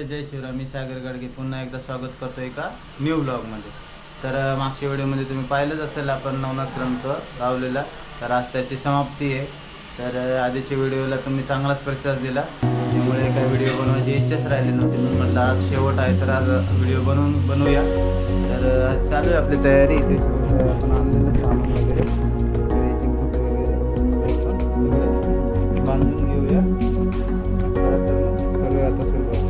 जय शिवराय. मी सागर गाडगे पुन्हा एकदा स्वागत करतो एका न्यू ब्लॉगमध्ये. तर मागच्या व्हिडिओमध्ये तुम्ही पाहिलंच असेल आपण नवनाथ ग्रंथ लावलेला. तर आज त्याची समाप्ती आहे. तर आधीच्या व्हिडिओला तुम्ही चांगलाच प्रतिसाद दिला, त्यामुळे काही व्हिडिओ बनवायची इच्छाच राहिली नव्हती. म्हणून म्हटलं आज शेवट आहे तर आज व्हिडिओ बनवूया. तर आज चालू आहे आपली तयारी. इथे सगळं आपण आणलेलं सामान वगैरे बांधून घेऊया. करूया आता सुरुवात.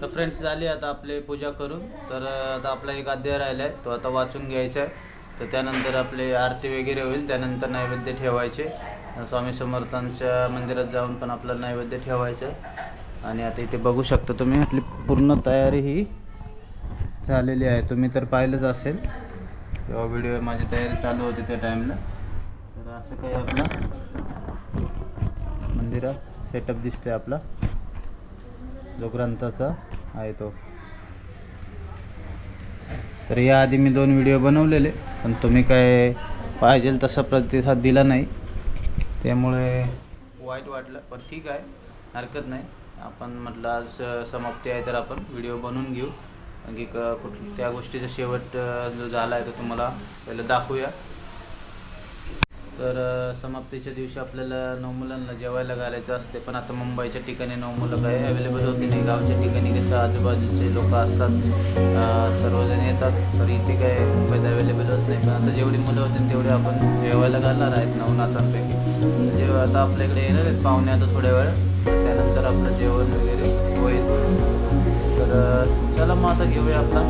तर फ्रेंड्स झाली आता आपली पूजा करून. तर आता आपला एक अध्याय राहिला आहे, तो आता वाचून घ्यायचा आहे. तर त्यानंतर आपले आरती वगैरे होईल. त्यानंतर नैवेद्य ठेवायचे. स्वामी समर्थांच्या मंदिरात जाऊन पण आपल्याला नैवेद्य ठेवायचं. आणि आता इथे बघू शकता तुम्ही आपली पूर्ण तयारी ही झालेली आहे. तुम्ही तर पाहिलंच असेल तेव्हा व्हिडिओ माझी तयारी चालू होती त्या टाईमला. तर असं काही आपला मंदिरात सेटअप दिसते आपला जो ग्रंथाचा आहे तो. तर याआधी मी 2 व्हिडिओ बनवलेले, पण तुम्ही काय पाहिजे तसा प्रतिसाद दिला नाही, त्यामुळे वाईट वाटलं. पण ठीक आहे, हरकत नाही. आपण म्हटलं आज समाप्ती आहे तर आपण व्हिडिओ बनवून घेऊ, कारण की त्या गोष्टीचा शेवट जो झाला आहे तो तुम्हाला पहिलं दाखवूया. तर समाप्तीच्या दिवशी आपल्याला 9 मुलांना जेवायला घालायचं असते, पण आता मुंबईच्या ठिकाणी 9 मुलं काही अवेलेबल होती नाही. गावच्या ठिकाणी कसं आजूबाजूचे लोक असतात, सर्वजण येतात, तर इथे काय मुंबईत अवेलेबल होत नाही. पण आता जेवढी मुलं होती तेवढे आपण जेवायला घालणार आहेत 9 नातांपैकी. जेव्हा आता आपल्याकडे येणार आहेत पाहुणे आता थोड्या वेळ, त्यानंतर आपलं जेवण वगैरे होईल. तर चला मग आता घेऊया आपला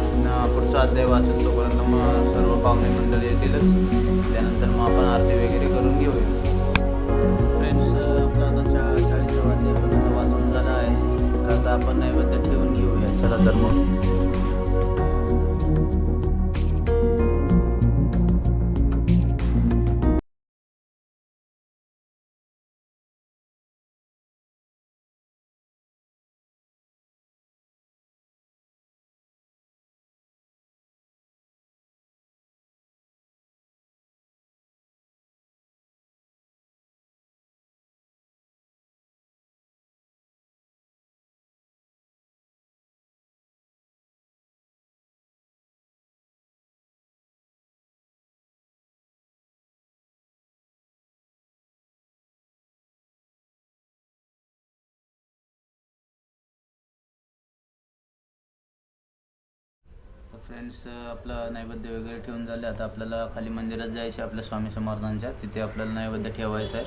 पुढचा अध्याय वाचून. तोपर्यंत मग सर्व पाहुणे मंडळी येतीलच, त्यानंतर मग आपण आरती वगैरे करून घेऊया. फ्रेंड्स, आपला आता 40वा अध्याय वाचून झाला आहे, तर आता आपण नैवेद्य ठेवून घेऊया. चला तर मग. तर फ्रेंड्स, आपलं नैवेद्य वगैरे ठेवून झालं. आता आपल्याला खाली मंदिरात जायचं आहे आपल्या स्वामी समर्थांच्या. तिथे आपल्याला नैवेद्य ठेवायचं आहे,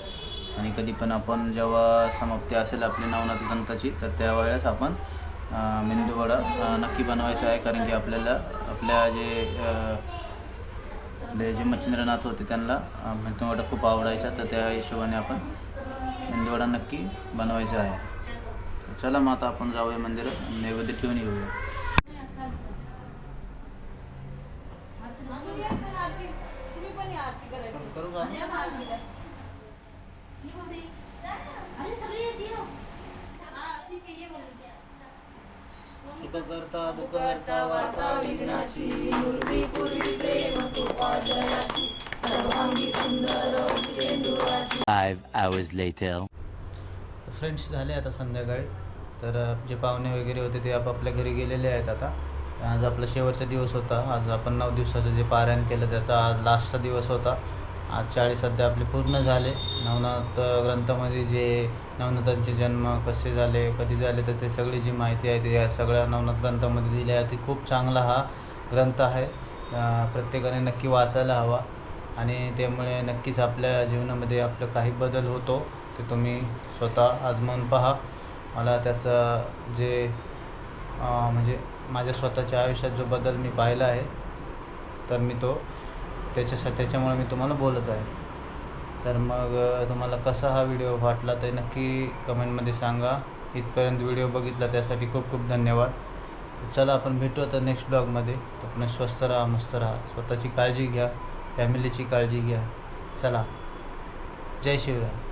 आणि कधी पण आपण जेव्हा समाप्ती असेल आपली नवनाथ ग्रंथाची, तर त्यावेळेस आपण मेंदूवडा नक्की बनवायचा आहे. कारण की आपल्याला आपल्या जे मच्छिंद्रनाथ होते त्यांना मेंदूवडा खूप आवडायचा, तर त्या हिशोबाने आपण मेंदूवडा नक्की बनवायचा आहे. चला मग आता आपण जाऊया मंदिरात, नैवेद्य ठेवून येऊया. करू का? सुख करता दुःख करता वार्ता विघ्नाची, मूर्ती पूर्वी प्रेम कृपाजयाची, सर्वांगी सुंदर चेंडुराची. 5 hours later. तर फ्रेंड्स, झाले आता संध्याकाळी. तर जे पाहुणे वगैरे होते ते आपापल्या घरी गेलेले आहेत आता. आज आपला शेवटचा दिवस होता. आज आपण 9 दिवसाचं जे पारायण केलं त्याचा आज लास्टचा दिवस होता. आज 40 अध्याय आपले पूर्ण झाले. नवनाथ ग्रंथामध्ये जे नवनाथांचे जन्म कसे झाले, कधी झाले, तर ते सगळी जी माहिती आहे ती या सगळ्या नवनाथ ग्रंथामध्ये दिली आहे. ती खूप चांगला हा ग्रंथ आहे. प्रत्येकाने नक्की वाचायला हवा, आणि त्यामुळे नक्कीच आपल्या जीवनामध्ये आपलं काही बदल होतो. ते तुम्ही स्वतः आजमावून पहा. मला त्याचं जे म्हणजे माझ्या स्वतःच्या आयुष्यात जो बदल मी पाहिला आहे, तर मी तो त्याच्यामुळे मी तुम्हाला बोलत आहे. तर मग तुम्हाला कसा हा व्हिडिओ वाटला ते नक्की कमेंटमध्ये सांगा. इथपर्यंत व्हिडिओ बघितला त्यासाठी खूप खूप धन्यवाद. चला आपण भेटू आता नेक्स्ट ब्लॉगमध्ये. आपण स्वस्थ राहा, मस्त राहा, स्वतःची काळजी घ्या, फॅमिलीची काळजी घ्या. चला, जय शिवराय.